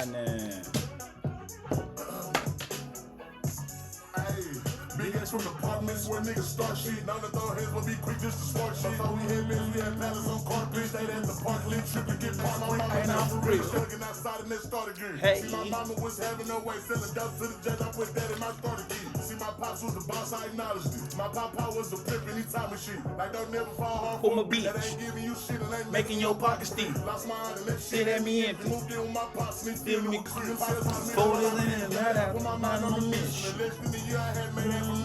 happening? Big ass from apartments where niggas start shit. None of those heads will be quick just to spark shit. Before we had men, we had palace on carpet. Stayed at the park, lit trip to get parked. My mama Ain't out for real. Thugging outside and then start again. Hey. See, my mama was having her way, selling dope to the judge. I put that in my start again. See, my pops was the boss, I acknowledged it. My papa was the pimp and he taught me shit. Like, don't never fall hard For my beat. That beach. ain't giving you shit and ain't Making your pockets deep. Lost my eye and that Shit had me empty. Moved in with my pops and he Feel filled me me with crib. folded in and let out. Put my mind on the mission. The next thing the year I had made that for me.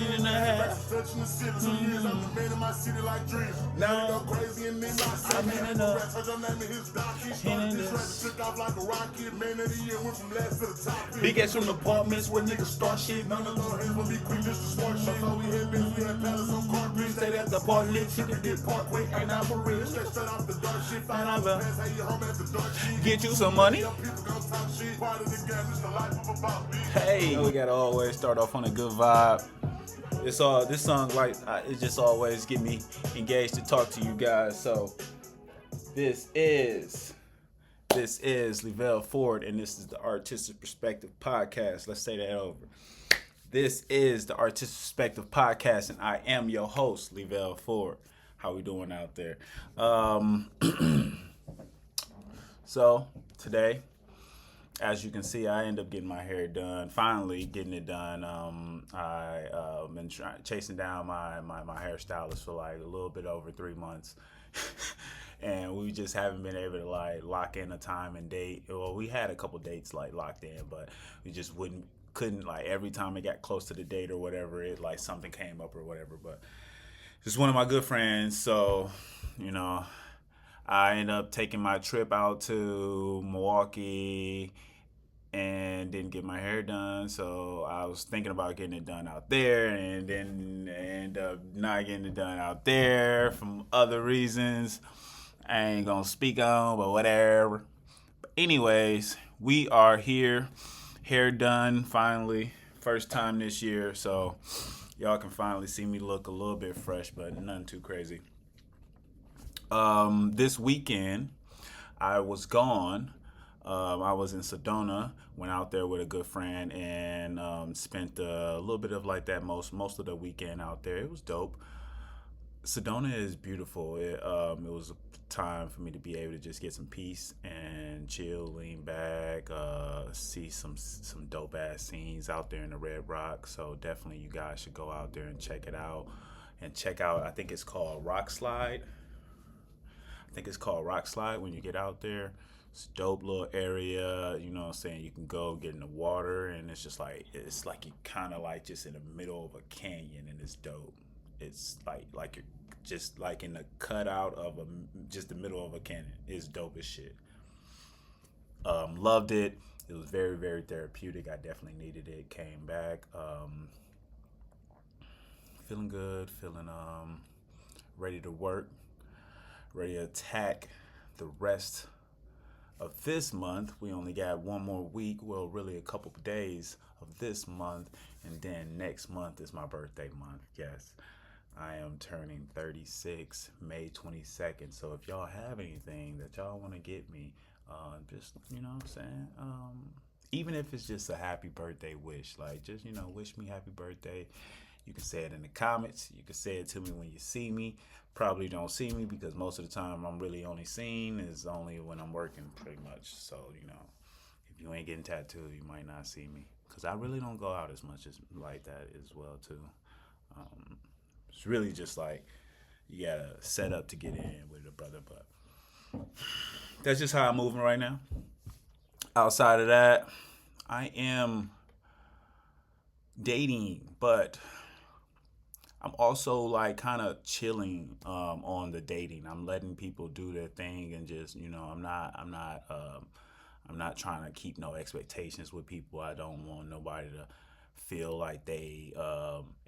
And a half. Touching the city, 2 years I'm the man in my city like dreams. Now they go crazy and then I'm in enough. Touch your name in his doc. He started this rap, took off like a rocket. Man of the year went from last to the top. Big ass from apartments where niggas start shit. None of those hands will be quick just to start shit. Before we had bins, we had palace on carpet. Stayed at the park, lit shit to get parkway. Ain't out for real. Straight off the dark shit. And I'm a- Pass, how you home at the dark shit. Get you some money. Young people gon' talk shit. Part of the game, it's the life of a boss, bitch. Hey, we gotta always start off on a good vibe. It's all this song like it just always get me engaged to talk to you guys. So this is Lavelle Ford, and this is the Artistic Perspective Podcast. Let's say that over. This is the Artistic Perspective Podcast, and I am your host, Lavelle Ford. How we doing out there? So today, as you can see, I end up getting my hair done. Finally getting it done. I been chasing down my hairstylist for like a little bit over 3 months, and we just haven't been able to like lock in a time and date. Well, we had a couple dates like locked in, but we just couldn't like every time it got close to the date or whatever, it like something came up or whatever. But it's one of my good friends, so you know, I ended up taking my trip out to Milwaukee and didn't get my hair done, so I was thinking about getting it done out there, and then end up not getting it done out there from other reasons I ain't gonna speak on, but whatever. But anyways, we are here, hair done finally, first time this year, so y'all can finally see me look a little bit fresh, but nothing too crazy. This weekend I was gone. I was in Sedona, went out there with a good friend, and spent a little bit of like that most of the weekend out there. It was dope. Sedona is beautiful. It was a time for me to be able to just get some peace and chill, lean back, see some dope ass scenes out there in the Red Rock. So definitely you guys should go out there and check it out. And check out, I think it's called Rock Slide. When you get out there. It's a dope little area, you know what I'm saying? You can go get in the water, and it's like you kind of like just in the middle of a canyon, and it's dope. It's like you're just like in the cutout of just the middle of a canyon. It's dope as shit. Loved it. It was very, very therapeutic. I definitely needed it. Came back. Feeling good, feeling ready to work, ready to attack the rest of this month. We only got one more week, well really a couple of days of this month, and then next month is my birthday month. Yes, I am turning 36 May 22nd, so if y'all have anything that y'all want to get me, just, you know what I'm saying, even if it's just a happy birthday wish, like just, you know, wish me happy birthday. You can say it in the comments. You can say it to me when you see me. Probably don't see me because most of the time I'm really only seen is only when I'm working pretty much. So, you know, if you ain't getting tattooed, you might not see me because I really don't go out as much as like that as well too. It's really just like you gotta set up to get in with a brother, but that's just how I'm moving right now. Outside of that, I am dating, but I'm also like kind of chilling on the dating. I'm letting people do their thing, and just, you know, I'm not trying to keep no expectations with people. I don't want nobody to feel like they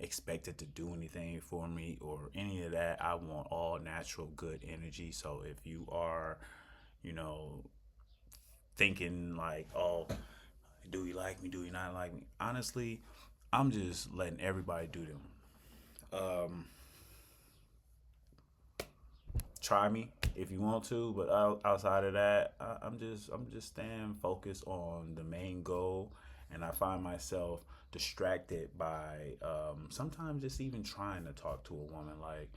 expected to do anything for me or any of that. I want all natural good energy. So if you are, you know, thinking like, oh, do you like me? Do you not like me? Honestly, I'm just letting everybody do them. try me if you want to, but outside of that, I'm just staying focused on the main goal, and I find myself distracted by sometimes just even trying to talk to a woman. Like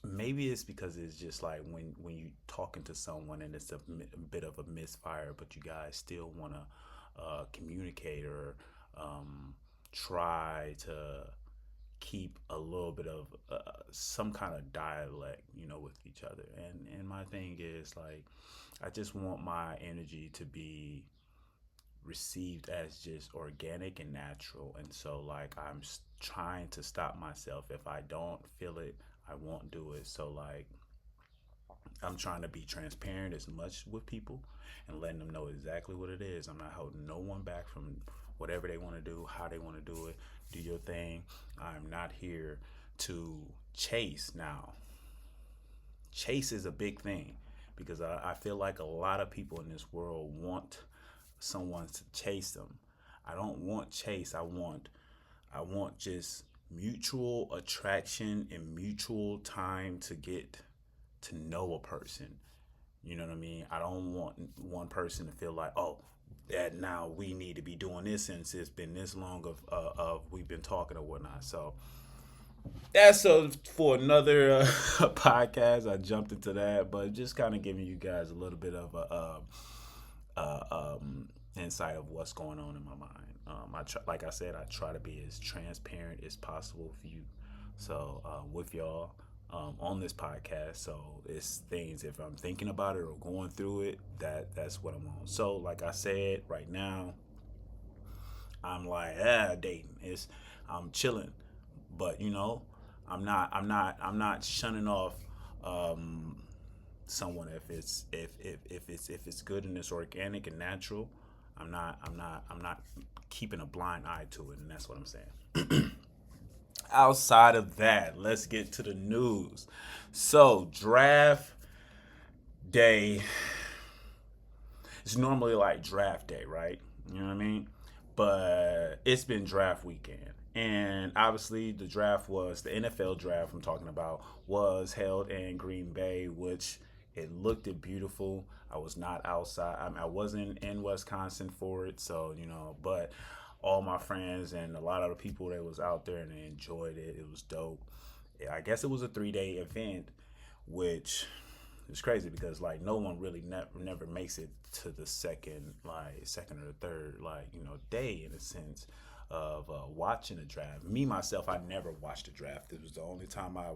maybe it's because it's just like when you talking to someone and it's a bit of a misfire, but you guys still want to communicate or try to keep a little bit of some kind of dialect, with each other. And my thing is like, I just want my energy to be received as just organic and natural. And so like trying to stop myself. If I don't feel it, I won't do it. So like I'm trying to be transparent as much with people and letting them know exactly what it is. I'm not holding no one back from whatever they want to do, how they want to do it. Do your thing. I'm not here to chase now. Chase is a big thing because I feel like a lot of people in this world want someone to chase them. I don't want chase. I want just mutual attraction and mutual time to get to know a person. You know what I mean? I don't want one person to feel like, oh, that now we need to be doing this since it's been this long of we've been talking or whatnot. So that's for another podcast. I jumped into that, but just kind of giving you guys a little bit of a insight of what's going on in my mind. Like I said, I try to be as transparent as possible for you. So with y'all on this podcast, so it's things if I'm thinking about it or going through it, that's what I'm on. So like I said, right now I'm like dating. I'm chilling, but I'm not shunning off um, someone if it's good and it's organic and natural. I'm not keeping a blind eye to it, and that's what I'm saying. Outside of that, let's get to the news. So draft day it's normally like draft day, right? You know what I mean? But it's been draft weekend. And obviously, the NFL draft I'm talking about was held in Green Bay, which it looked beautiful. I was not outside. I wasn't in Wisconsin for it. So, but all my friends and a lot of the people that was out there and they enjoyed it. It was dope. I guess it was a 3-day event, which it's crazy because like no one really never makes it to the second or the third day in a sense of watching the draft. Me myself, I never watched the draft. This was the only time I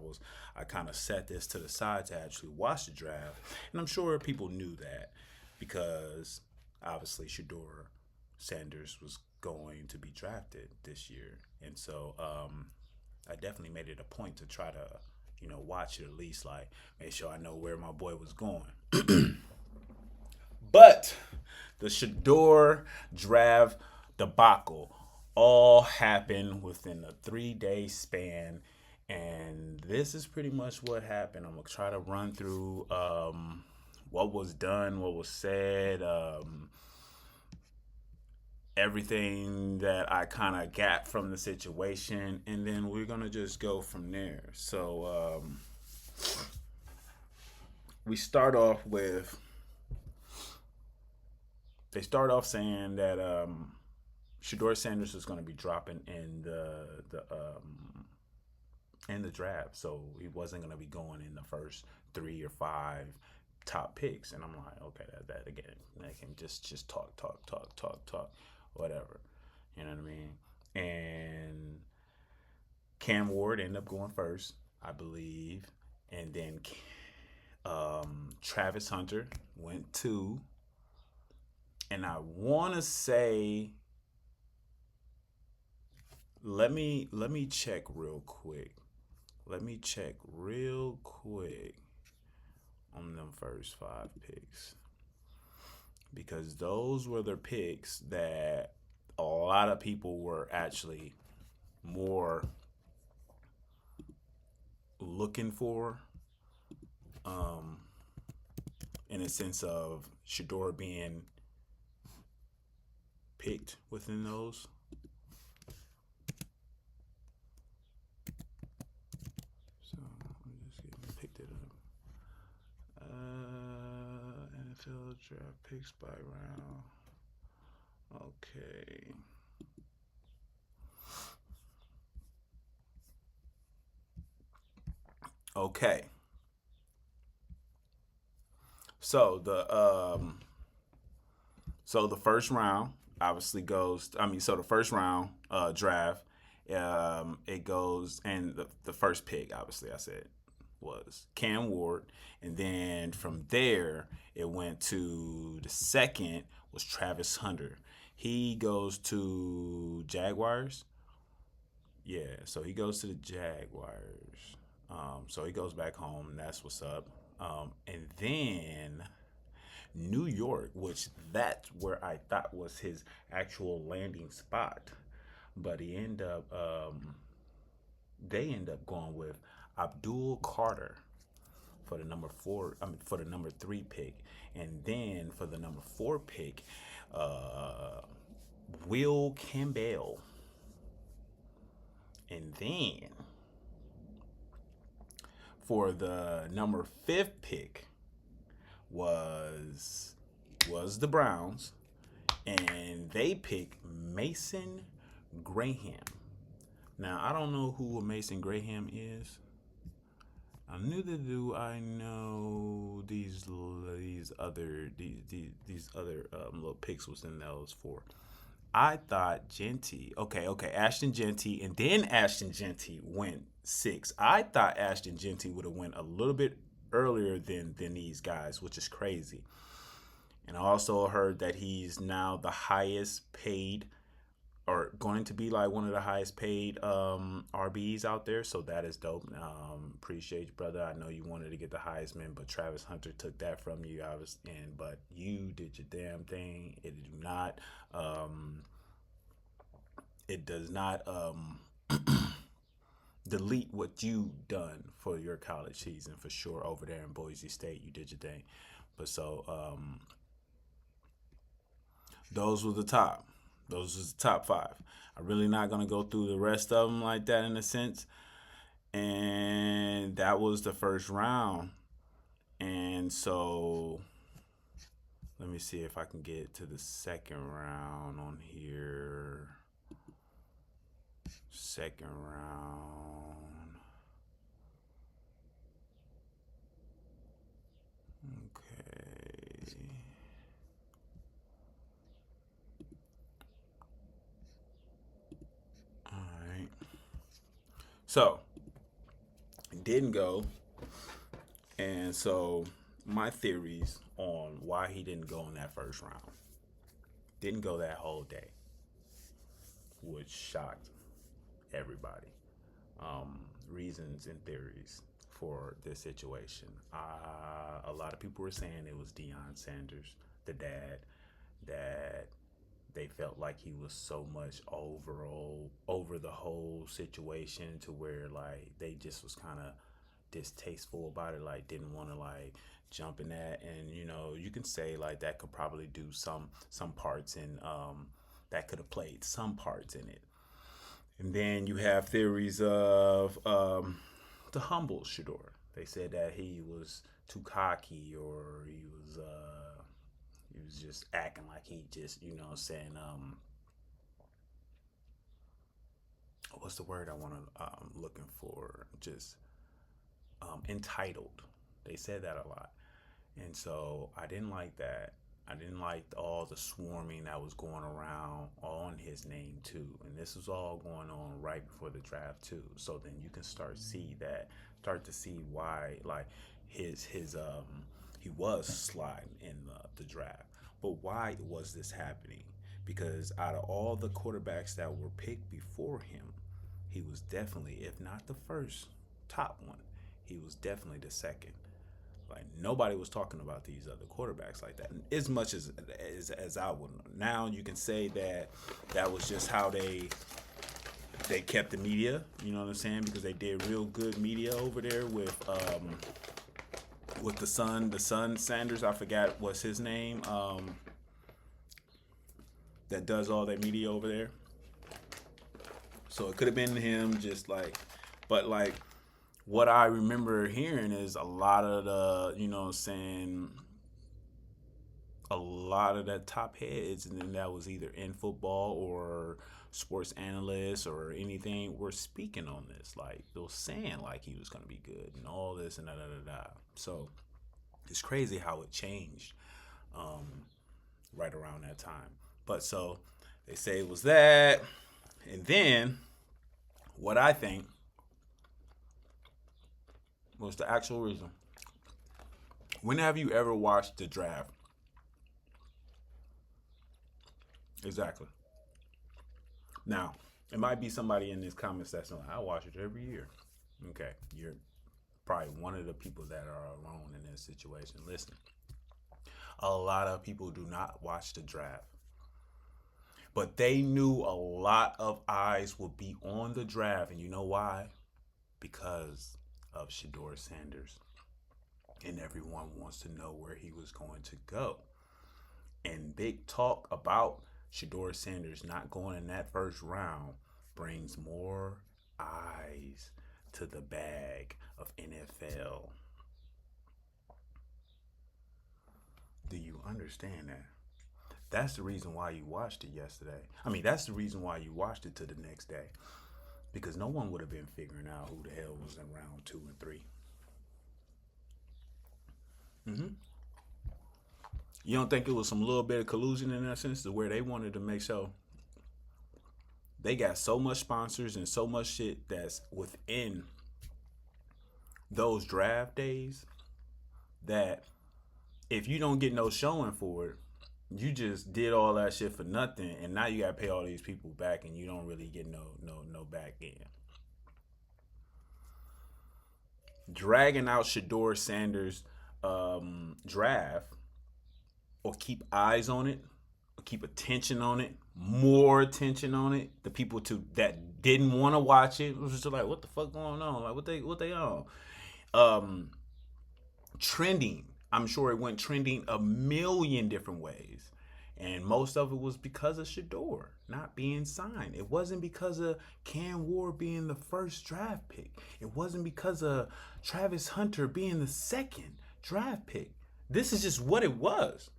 kind of set this to the side to actually watch the draft, and I'm sure people knew that because obviously Shedeur Sanders was going to be drafted this year, and so I definitely made it a point to try to watch it at least, like make sure I know where my boy was going. But the Shedeur draft debacle all happened within a 3-day span. And this is pretty much what happened. I'm going to try to run through what was done, what was said, everything that I kind of got from the situation. And then we're going to just go from there. So we start off with they start off saying that Shedeur Sanders is going to be dropping in the draft, so he wasn't going to be going in the first 3 or 5 top picks. And I'm like, okay, that again, they can just talk, whatever. You know what I mean? And Cam Ward ended up going first, I believe, and then Travis Hunter went 2. And I want to say, let me check real quick. Let me check real quick on them first 5 picks, because those were the picks that a lot of people were actually more looking for, in a sense of Shedeur being picked within those. So I'm just getting NFL draft picks by round. Okay. Okay. So the first round obviously goes. So the first round draft, it goes, and the first pick, obviously, I said was Cam Ward, and then from there it went to the second was Travis Hunter. He goes to Jaguars. Yeah, so he goes to the Jaguars. So he goes back home, and that's what's up. And then New York, which that's where I thought was his actual landing spot, but they end up going with Abdul Carter for the number four. For the number 3 pick, and then for the number 4 pick, uh, Will Campbell, and then for the number 5th pick was the Browns, and they pick Mason Graham. Now I don't know who Mason Graham is. Neither do I know these other little picks was in those 4. I thought Ashton Genty, and then Ashton Genty went 6. I thought Ashton Genty would have went a little bit earlier than these guys, which is crazy. And I also heard that he's now the highest paid, or going to be like one of the highest paid RBs out there. So that is dope. Appreciate you, brother. I know you wanted to get the Heisman, but Travis Hunter took that from you. But you did your damn thing. It does not delete what you done for your college season, for sure. Over there in Boise State, you did your thing. But those were the top. Those was the top 5. I'm really not gonna go through the rest of them like that in a sense. And that was the first round. And so let me see if I can get to the second round on here. Second round. Okay. All right. So it didn't go. And so my theories on why he didn't go in that first round, didn't go that whole day, which shocked everybody. Reasons and theories for this situation. A lot of people were saying it was Deion Sanders, the dad, that they felt like he was so much over the whole situation, to where like they just was kind of distasteful about it, like didn't want to like jump in that. And you can say like that could probably do some parts in that could have played some parts in it. And then you have theories of the humble Shedeur. They said that he was too cocky, or he was just acting like he just, saying, what's the word I want to looking for? Just entitled. They said that a lot, and so I didn't like that. I didn't like all the swarming that was going around on his name too, and this was all going on right before the draft too. So then you can start to see why like his he was sliding in the draft. But why was this happening? Because out of all the quarterbacks that were picked before him, he was definitely, if not the first top one, he was definitely the second. Like nobody was talking about these other quarterbacks like that, and as much as I would. Now you can say that was just how they kept the media. You know what I'm saying? Because they did real good media over there with the son Sanders. I forgot what's his name. That does all that media over there. So it could have been him, just like, but like what I remember hearing is a lot of the, you know what I'm saying, a lot of the top heads, and then that was either in football or sports analysts or anything, were speaking on this. Like, they were saying like he was going to be good and all this and da da da da. So it's crazy how it changed right around that time. But so they say it was that. And then what I think was the actual reason. When have you ever watched the draft? Exactly. Now, it might be somebody in this comment section like, I watch it every year. Okay, you're probably one of the people that are alone in this situation. Listen, a lot of people do not watch the draft, but they knew a lot of eyes would be on the draft, and you know why? Because of Shedeur Sanders, and everyone wants to know where he was going to go. And big talk about Shedeur Sanders not going in that first round brings more eyes to the bag of NFL. Do you understand that? That's the reason why you watched it yesterday. I mean, that's the reason why you watched it to the next day. Because no one would have been figuring out who the hell was in round 2 and 3. You don't think it was some little bit of collusion in that sense to where they wanted to make sure they got so much sponsors and so much shit that's within those draft days that if you don't get no showing for it, you just did all that shit for nothing, and now you gotta pay all these people back, and you don't really get no back end. Dragging out Shedeur Sanders' draft, or keep eyes on it, or keep attention on it, more attention on it. The people that didn't want to watch it was just like, what the fuck going on? Like, what they on? Trending. I'm sure it went trending a million different ways. And most of it was because of Shedeur not being signed. It wasn't because of Cam Ward being the first draft pick. It wasn't because of Travis Hunter being the second draft pick. This is just what it was.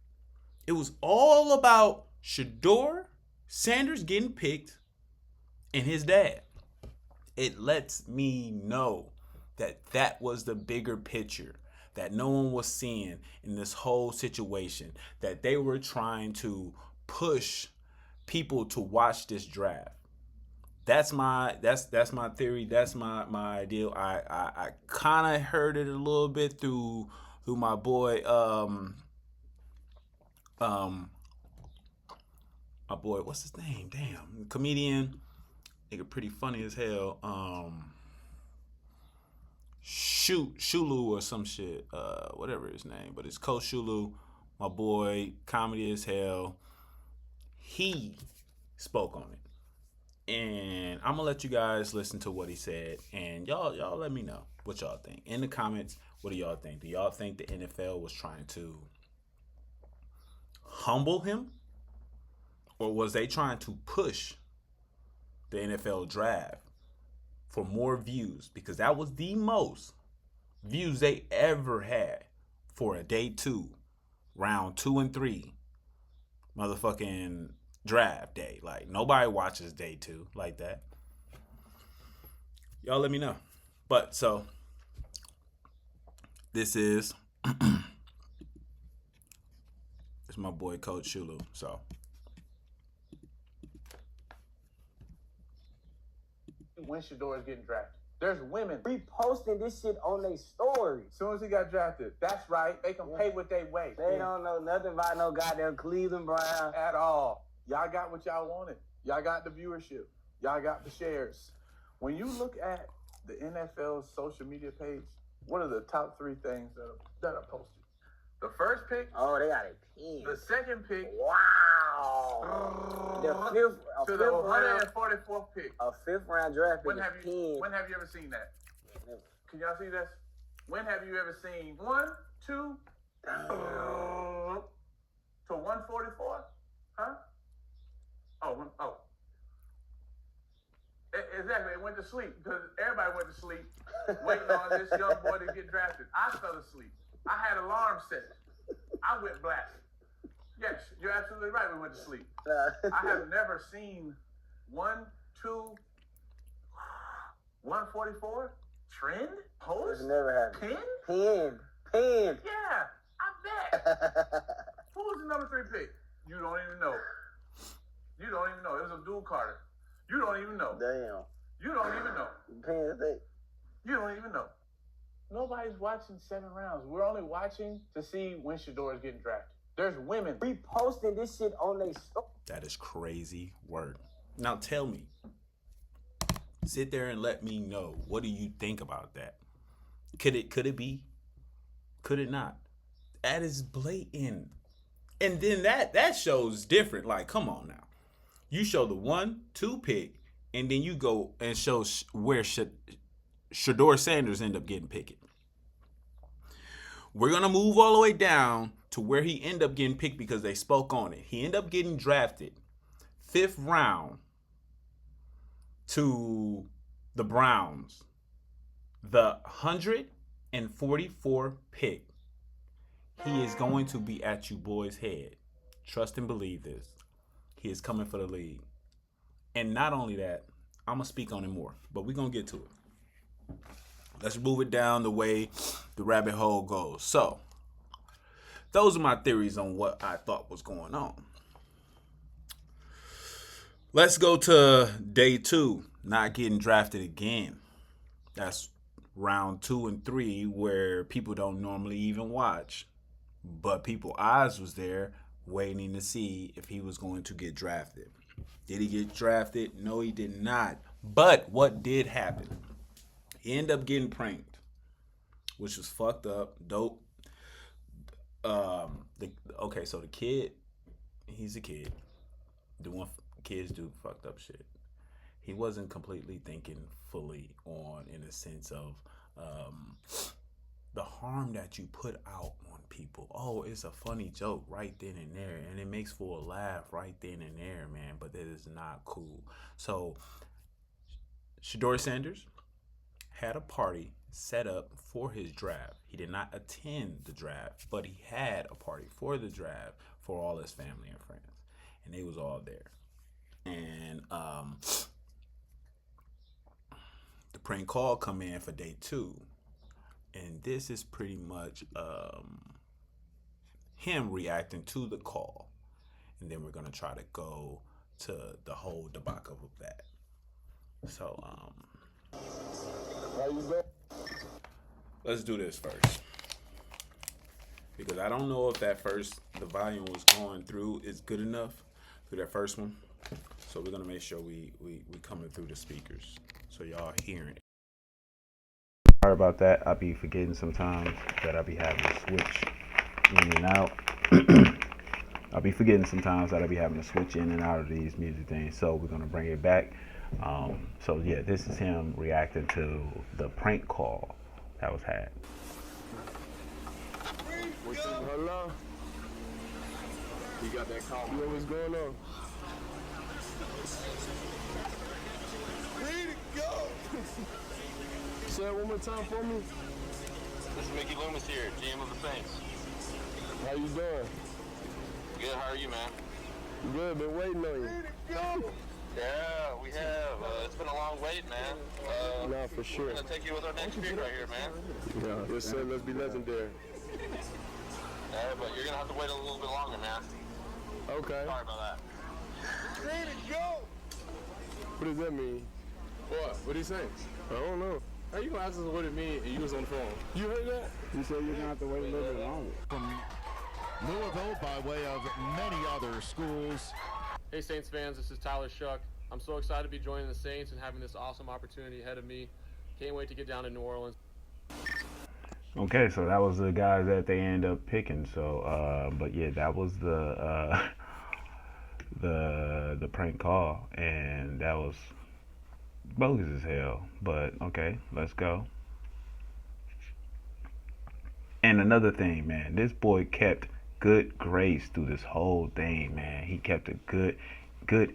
It was all about Shedeur Sanders getting picked and his dad. It lets me know that that was the bigger picture that no one was seeing in this whole situation, that they were trying to push people to watch this draft. That's my theory. That's my ideal. I kind of heard it a little bit through my boy my boy, what's his name? Damn, comedian, nigga, pretty funny as hell. Shulu or some shit, whatever his name, but it's Coach Shulu, my boy, comedy as hell. He spoke on it, and I'm gonna let you guys listen to what he said, and y'all let me know what y'all think in the comments. What do y'all think? Do y'all think the NFL was trying to humble him, or was they trying to push the NFL draft for more views? Because that was the most views they ever had for a day 2, round 2 and 3 motherfucking draft day. Like, nobody watches day 2 like that. Y'all let me know. But so this is it's my boy Coach Shulu. So when Shedeur is getting drafted, there's women reposting this shit on their story. As soon as he got drafted. That's right. They can pay what they weigh. They don't know nothing about no goddamn Cleveland Brown At all. Y'all got what y'all wanted. Y'all got the viewership. Y'all got the shares. When you look at the NFL's social media page, what are the top 3 things that are posted? The first pick. Oh, they got a team. The second pick. Wow. The fifth to the 144th pick. A 5th round draft pick. When have you ever seen that? Never. Can y'all see this? When have you ever seen 1, 2 to 144? Huh? Oh. Exactly. It went to sleep because everybody went to sleep. waiting on this young boy to get drafted. I fell asleep. I had alarm set. I went black. Yes, you're absolutely right. We went to sleep. I have never seen 144 trend post. It's never happened. Pin? Pin. Yeah, I bet. Who was the number 3 pick? You don't even know. You don't even know. It was Abdul Carter. You don't even know. Damn. You don't even know. Penn State. You don't even know. Nobody's watching 7 rounds. We're only watching to see when Shedeur is getting drafted. There's women Reposting this shit on their story. That is crazy work. Now tell me. Sit there and let me know. What do you think about that? Could it be? Could it not? That is blatant. And then that shows different. Like, come on now. You show the 1-2 pick, and then you go and show where Shedeur Sanders end up getting picked. We're going to move all the way down to where he ended up getting picked because they spoke on it. He ended up getting drafted 5th round to the Browns. The 144 pick. He is going to be at you boys' head. Trust and believe this. He is coming for the league. And not only that, I'm going to speak on it more, but we're going to get to it. Let's move it down the way the rabbit hole goes. So, those are my theories on what I thought was going on. Let's go to day 2, not getting drafted again. That's round 2 and 3 where people don't normally even watch. But people's eyes was there waiting to see if he was going to get drafted. Did he get drafted? No, he did not. But what did happen? He ended up getting pranked, which was fucked up, dope. So the kid, he's a kid. Kids do fucked up shit. He wasn't completely thinking fully on, in a sense of the harm that you put out on people. Oh, it's a funny joke right then and there, and it makes for a laugh right then and there, man. But that is not cool. So, Shedeur Sanders had a party set up for his draft. He did not attend the draft, but he had a party for the draft for all his family and friends, and they was all there. And the prank call come in for day 2, and this is pretty much him reacting to the call, and then we're gonna try to go to the whole debacle of that. So How you doing? let's do this first, because I don't know if the volume was going through is good enough through that first one. So we're gonna make sure we coming through the speakers so y'all hearing it. Sorry about that. I be forgetting sometimes that I be having to switch in and out. I'll be forgetting sometimes that I be having to switch in and out of these music things. So we're gonna bring it back. So yeah, this is him reacting to the prank call that was had. Hello? You got that call? You know what's going on? Ready to go! Say it one more time for me. This is Mickey Loomis here, GM of the Saints. How you doing? Good, how are you, man? Good, been waiting on you. Yeah, we have. It's been a long wait, man. Nah, for sure. We're gonna take you with our next pick right here, man. Yeah, yes, sir. Let's be legendary. But you're gonna have to wait a little bit longer, man. Okay. Sorry about that. Ready to go! What does that mean? What? What'd he say? I don't know. How you gonna ask us what it means and you was on the phone? You heard that? You said you're gonna have to wait a little bit longer. From Louisville by way of many other schools. Hey Saints fans, this is Tyler Shuck. I'm so excited to be joining the Saints and having this awesome opportunity ahead of me. Can't wait to get down to New Orleans. Okay, so that was the guys that they end up picking. So, but yeah, that was the prank call, and that was bogus as hell. But okay, let's go. And another thing, man, this boy kept good grace through this whole thing, man. He kept a good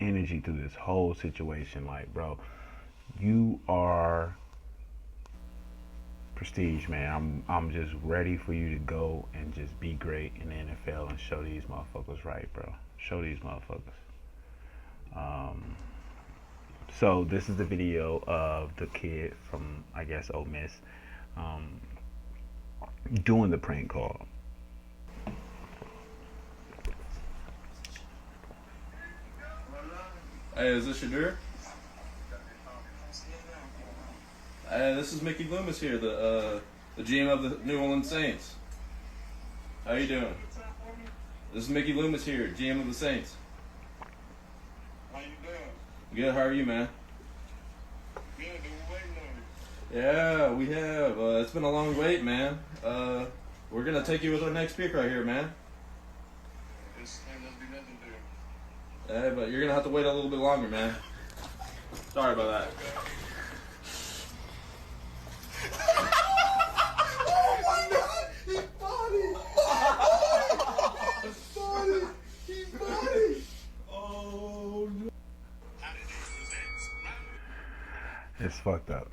energy through this whole situation. Like, bro, you are Prestige, man. I'm just ready for you to go and just be great in the NFL and show these motherfuckers right, bro. Show these motherfuckers. So this is the video of the kid from, I guess, Ole Miss, doing the prank call. Hey, is this Shedeur? Hey, this is Mickey Loomis here, the GM of the New Orleans Saints. How you doing? This is Mickey Loomis here, GM of the Saints. How you doing? Good, how are you, man? Good, been waiting on you. Yeah, we have. It's been a long wait, man. We're gonna take you with our next pick right here, man. This ain't gonna be nothing to do. Hey, but you're gonna have to wait a little bit longer, man. Sorry about that. Oh my God! He funny! He funny! Oh no! It's fucked up.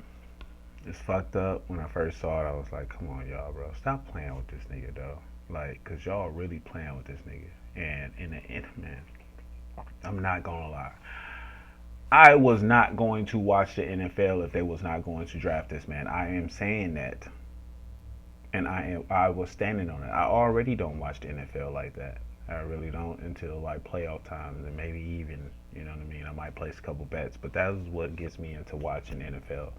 It's fucked up. When I first saw it, I was like, come on, y'all, bro. Stop playing with this nigga, though. Like, because y'all really playing with this nigga. And in the end, man, I'm not going to lie. I was not going to watch the NFL if they was not going to draft this man. I am saying that. And I was standing on it. I already don't watch the NFL like that. I really don't until like playoff times and maybe even, you know what I mean? I might place a couple bets, but that is what gets me into watching the NFL.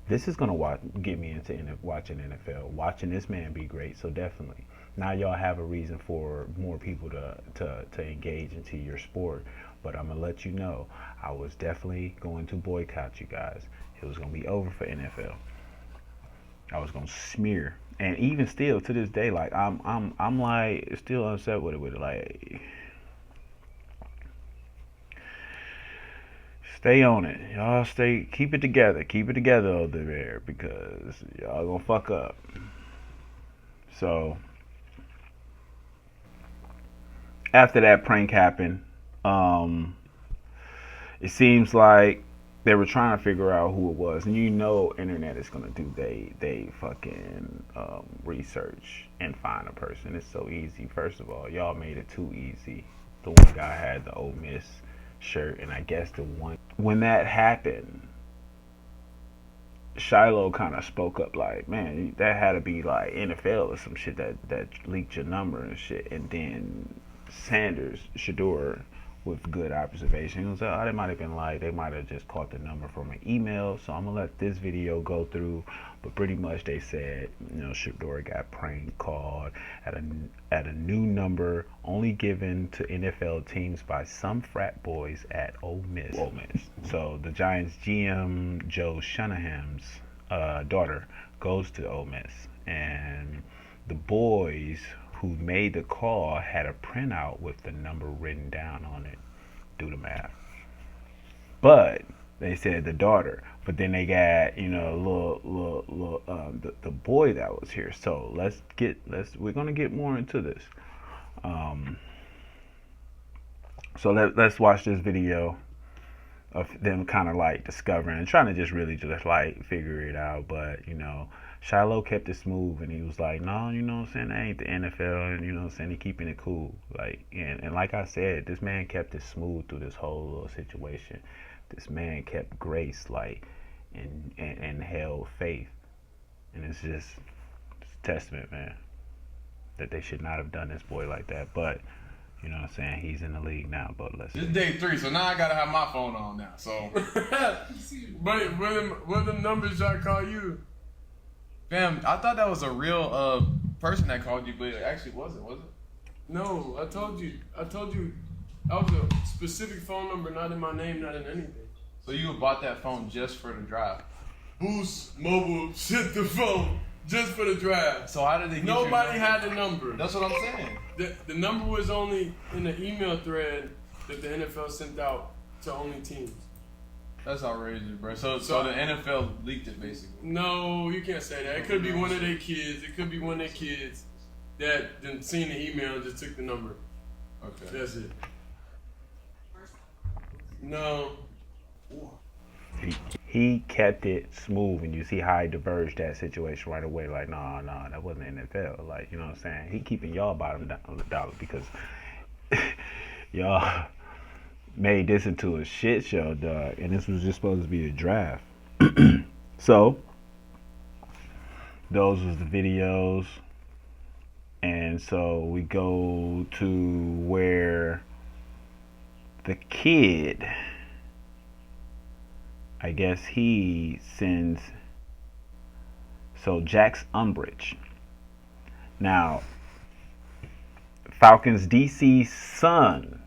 This is going to get me into watching NFL, watching this man be great. So definitely. Now y'all have a reason for more people to engage into your sport. But I'm going to let you know, I was definitely going to boycott you guys. It was going to be over for NFL. I was going to smear. And even still to this day, like I'm like still upset with it. Like, stay on it, y'all. Keep it together over there, because y'all gonna fuck up. So after that prank happened, it seems like they were trying to figure out who it was, and you know, internet is gonna do they fucking research and find a person. It's so easy. First of all, y'all made it too easy. The one guy had the Ole Miss shirt, and I guess the one when that happened, Shiloh kind of spoke up like, man, that had to be like NFL or some shit that leaked your number and shit. And then Shedeur, with good observation, he was like, oh, they might have been like, they might have just caught the number from an email. So I'm gonna let this video go through, but pretty much they said, you know, Shedeur got prank called at a new number only given to NFL teams by some frat boys at Ole Miss. So the Giants GM Joe Shanahan's daughter goes to Ole Miss, and the boys who made the call had a printout with the number written down on it. Do the math. But they said the daughter. But then they got, you know, the boy that was here. So we're gonna get more into this. So let's watch this video of them kind of like discovering and trying to just like figure it out. But you know, Shiloh kept it smooth, and he was like, no, you know what I'm saying, that ain't the NFL, and you know what I'm saying, he keeping it cool. Like, and like I said, this man kept it smooth through this whole little situation. This man kept grace, like, and held faith. And it's just a testament, man, that they should not have done this boy like that. But you know what I'm saying, he's in the league now. But let's It's day 3, so now I gotta have my phone on now. So But what them numbers y'all call you? fam, I thought that was a real person that called you, but it actually wasn't, was it? No, I told you that was a specific phone number, not in my name, not in anything. So you bought that phone just for the drive. Boost Mobile sent the phone just for the draft. So how did they get Nobody had the number. That's what I'm saying. The number was only in the email thread that the NFL sent out to only teams. That's outrageous, bro. So the NFL leaked it, basically. No, you can't say that. It could be one of their kids. It could be one of their kids that then seen the email and just took the number. Okay. That's it. No. he kept it smooth, and you see how he diverged that situation right away. Like, nah, that wasn't NFL. Like, you know what I'm saying? He keeping y'all bottom dollar because y'all made this into a shit show, dog. And this was just supposed to be a draft. So, those was the videos. And so we go to where the kid, I guess he sends, so Jack's Umbridge. Now, Falcons DC son,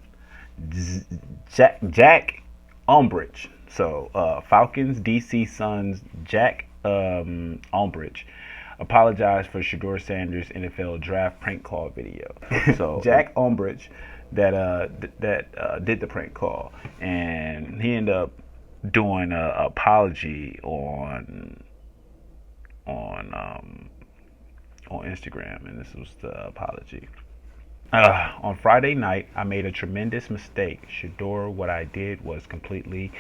Jack Umbridge. So, Falcons DC sons Jack Umbridge apologized for Shedeur Sanders' NFL draft prank call video. So Jack Umbridge that did the prank call, and he ended up doing an apology on Instagram, and this was the apology. On Friday night, I made a tremendous mistake. Shedeur, what I did was completely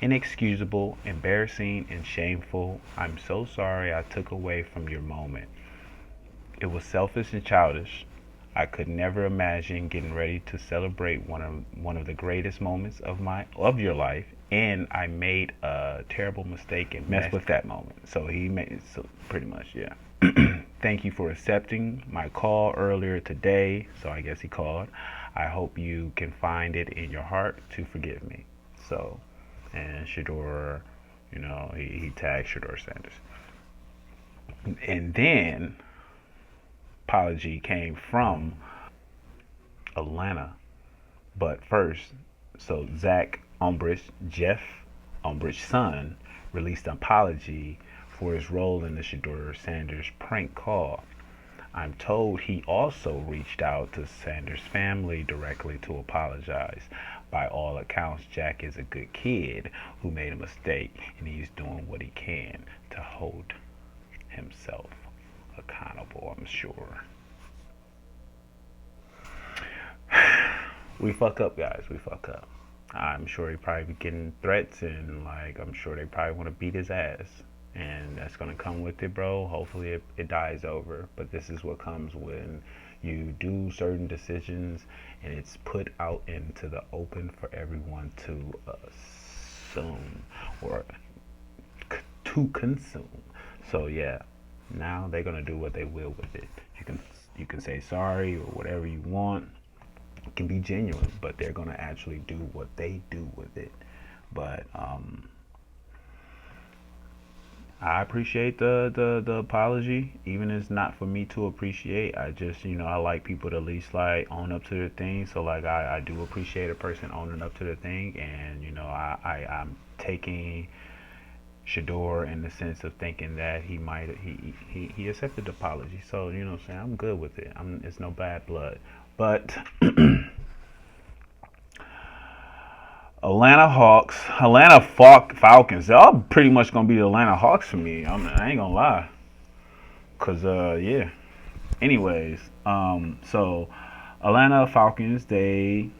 inexcusable, embarrassing, and shameful. I'm so sorry I took away from your moment. It was selfish and childish. I could never imagine getting ready to celebrate one of the greatest moments of your life, and I made a terrible mistake and messed with that moment. So he made so pretty much, yeah. Thank you for accepting my call earlier today. So I guess he called. I hope you can find it in your heart to forgive me. So, and Shedeur, you know, he tagged Shedeur Sanders. And then apology came from Atlanta. But first, so Zach Umbridge, Jeff Umbrich's son, released an apology for his role in the Shedeur Sanders prank call. I'm told he also reached out to Sanders' family directly to apologize. By all accounts, Jack is a good kid who made a mistake, and he's doing what he can to hold himself accountable, I'm sure. We fuck up, guys. We fuck up. I'm sure he probably be getting threats, and like I'm sure they probably want to beat his ass. And that's gonna come with it, bro. Hopefully it dies over. But this is what comes when you do certain decisions and it's put out into the open for everyone to assume or to consume. So yeah, now they're gonna do what they will with it. You can say sorry or whatever you want. It can be genuine, but they're gonna actually do what they do with it. But I appreciate the apology, even if it's not for me to appreciate. I just, you know, I like people to at least like own up to their thing. So like I do appreciate a person owning up to their thing, and you know I'm taking Shedeur in the sense of thinking that he accepted the apology. So you know what I'm saying, I'm good with it. It's no bad blood, but. Atlanta Falcons. They're pretty much gonna be the Atlanta Hawks for me. I ain't gonna lie. Cause yeah. Anyways, so Atlanta Falcons, they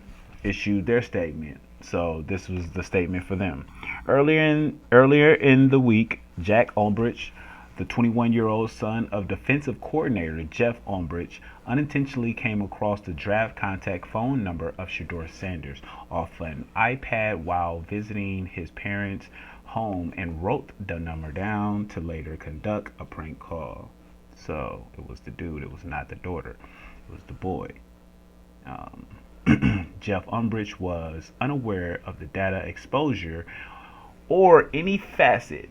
issued their statement. So this was the statement for them. Earlier in the week, Jack Umbridge, the 21-year-old son of defensive coordinator Jeff Umbridge, unintentionally came across the draft contact phone number of Shedeur Sanders off an iPad while visiting his parents' home and wrote the number down to later conduct a prank call. So it was the dude, it was not the daughter, it was the boy. Jeff Umbridge was unaware of the data exposure or any facet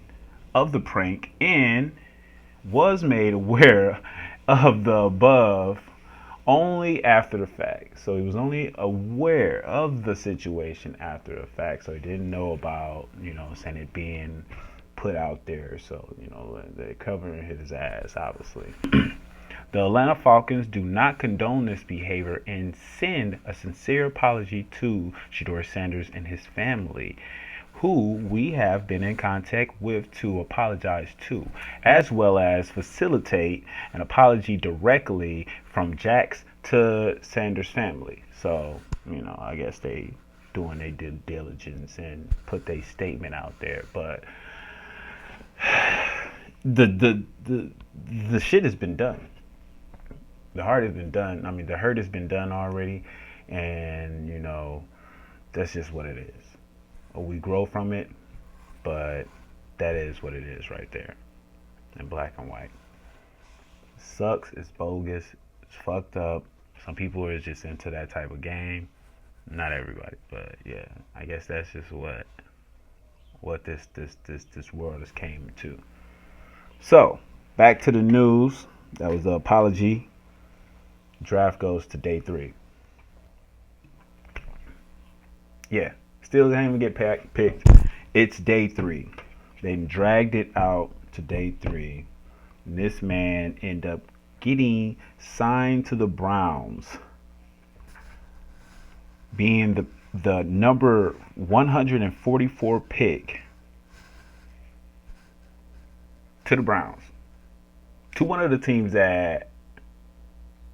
of the prank and was made aware of the above only after the fact. So he was only aware of the situation after the fact. So he didn't know about, you know, saying it being put out there. So, you know, they're covering his ass, obviously. The Atlanta Falcons do not condone this behavior and send a sincere apology to Shedeur Sanders and his family, who we have been in contact with to apologize to, as well as facilitate an apology directly from Jack's to Sanders' family. So, you know, I guess they doing their due diligence and put their statement out there. But The shit has been done. The hurt has been done. I mean, the hurt has been done already, and you know, that's just what it is. We grow from it, but that is what it is right there, in black and white. Sucks. It's bogus. It's fucked up. Some people are just into that type of game. Not everybody, but yeah, I guess that's just what this world has came to. So back to the news. That was the apology. Draft goes to day 3. Yeah, still didn't even get picked. It's day 3. They dragged it out to day 3. And this man ended up getting signed to the Browns, being the number 144 pick to the Browns, to one of the teams that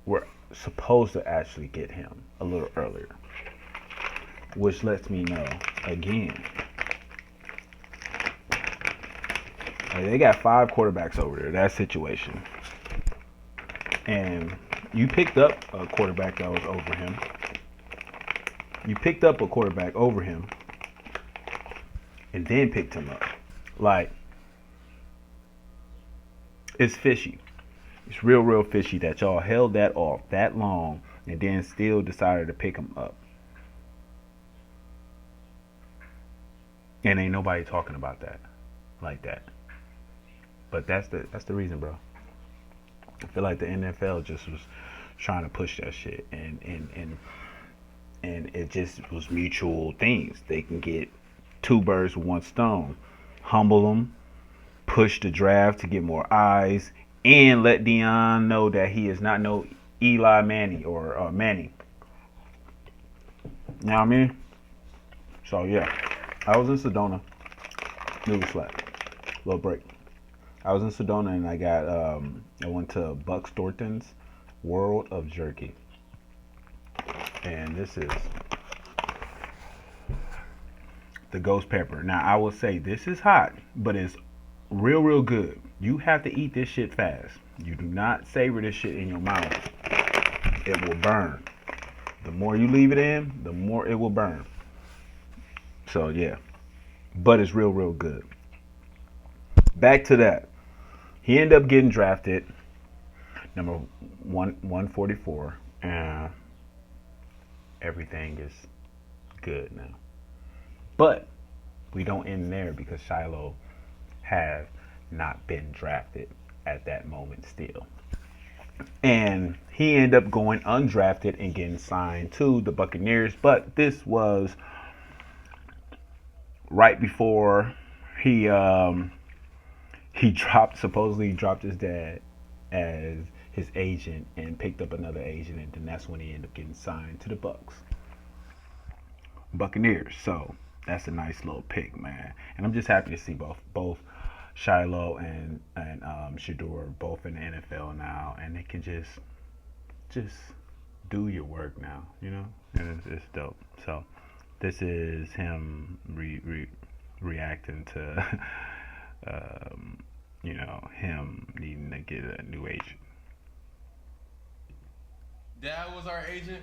were supposed to actually get him a little earlier, which lets me know again, they got 5 quarterbacks over there, that situation, and you picked up a quarterback that was over him. You picked up a quarterback over him and then picked him up. Like, it's fishy. It's real fishy that y'all held that off that long and then still decided to pick him up. And ain't nobody talking about that like that. But that's the reason, bro. I feel like the NFL just was trying to push that shit, and it just was mutual things. They can get 2 birds with 1 stone. Humble them, push the draft to get more eyes, and let Dion know that he is not no Eli Manning or Manning. You know what I mean? So yeah, I was in Sedona. Newsflash, little break. I was in Sedona and I went to Buck Thornton's World of Jerky. And this is the ghost pepper. Now I will say this is hot, but it's real good. You have to eat this shit fast. You do not savor this shit in your mouth. It will burn. The more you leave it in, the more it will burn. So yeah, but it's real good. Back to that. He ended up getting drafted number 144, and everything is good now. But we don't end there because Shiloh have not been drafted at that moment still. And he ended up going undrafted and getting signed to the Buccaneers. But this was right before he supposedly dropped his dad as his agent and picked up another agent, and then that's when he ended up getting signed to the Buccaneers. So that's a nice little pick, man. And I'm just happy to see both Shiloh and Shedeur both in the NFL now, and they can just do your work now, you know, and it's dope. So this is him reacting to you know, him needing to get a new agent. Dad was our agent,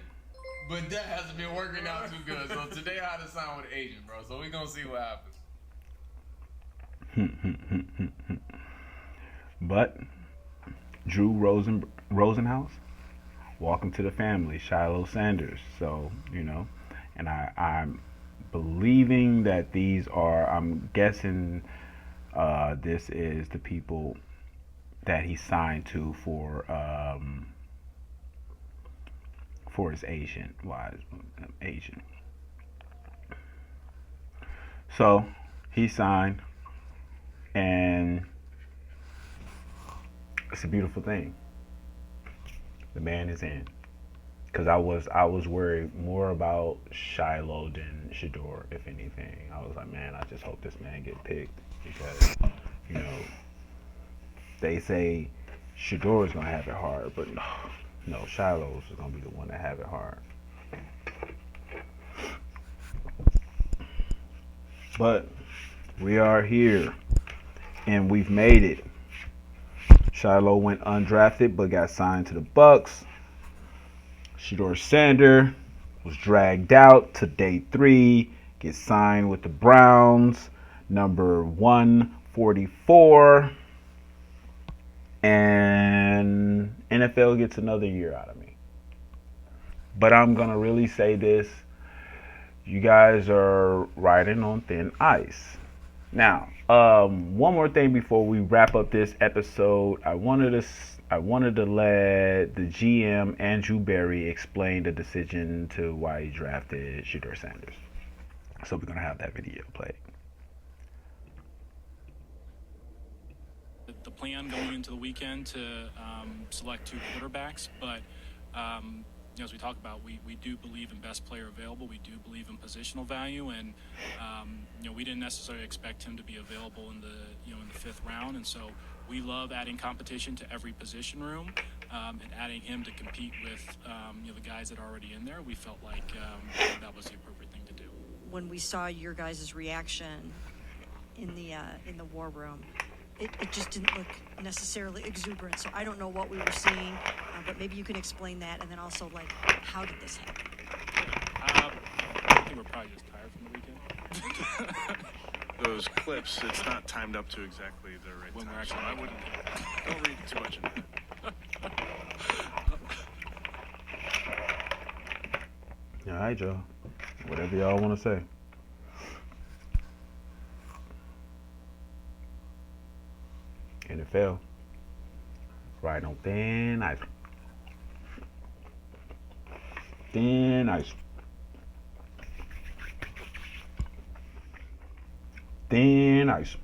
but that hasn't been working out too good. So today I had to sign with an agent, bro. So we're gonna see what happens. But Drew Rosenhaus, welcome to the family, Shiloh Sanders. So, you know, and I'm believing that these are, I'm guessing this is the people that he signed to for his agent. So he signed, and it's a beautiful thing. The man is in. Because I was worried more about Shiloh than Shedeur, if anything. I was like, man, I just hope this man get picked, because, you know, they say Shedeur is gonna have it hard, but no, Shiloh is gonna be the one that have it hard. But we are here. And we've made it. Shiloh went undrafted but got signed to the Bucks. Shedeur Sander was dragged out to day 3, gets signed with the Browns, number 144, and NFL gets another year out of me. But I'm gonna really say this: you guys are riding on thin ice. Now, one more thing before we wrap up this episode. I wanted to let the GM Andrew Berry explain the decision to why he drafted Shedeur Sanders. So we're gonna have that video played. The plan going into the weekend to select 2 quarterbacks, but as we talk about, we do believe in best player available. We do believe in positional value, and we didn't necessarily expect him to be available in the 5th round, and so we love adding competition to every position room and adding him to compete with the guys that are already in there. We felt like that was the appropriate thing to do. When we saw your guys' reaction in the war room, it just didn't look necessarily exuberant. So I don't know what we were seeing, but maybe you can explain that. And then also, like, how did this happen? I think we're probably just tired from the weekend. Those clips, it's not timed up to exactly the right When time. we're actually So I don't read too much into that. All right, Joe. Whatever y'all want to say. NFL. Riding on thin ice. Thin ice. Thin ice.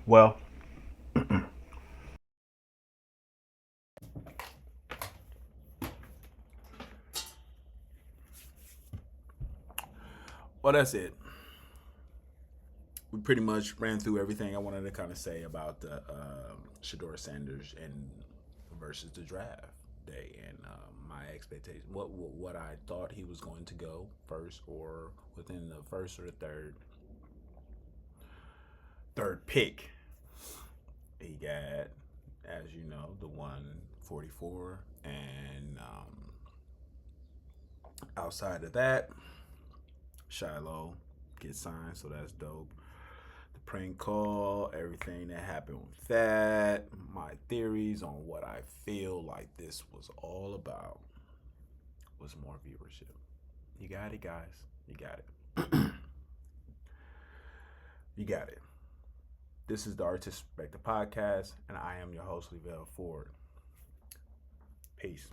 Well, that's it. We pretty much ran through everything I wanted to kind of say about the Shedeur Sanders and versus the draft day, and my expectation, what I thought he was going to go first or within the first or the third pick. He got, as you know, the 144, and outside of that, Shiloh gets signed, so that's dope. The prank call, everything that happened with that, my theories on what I feel like this was all about was more viewership. You got it, guys. You got it. You got it. This is the Artist Perspective Podcast, and I am your host, Levelle Ford. Peace.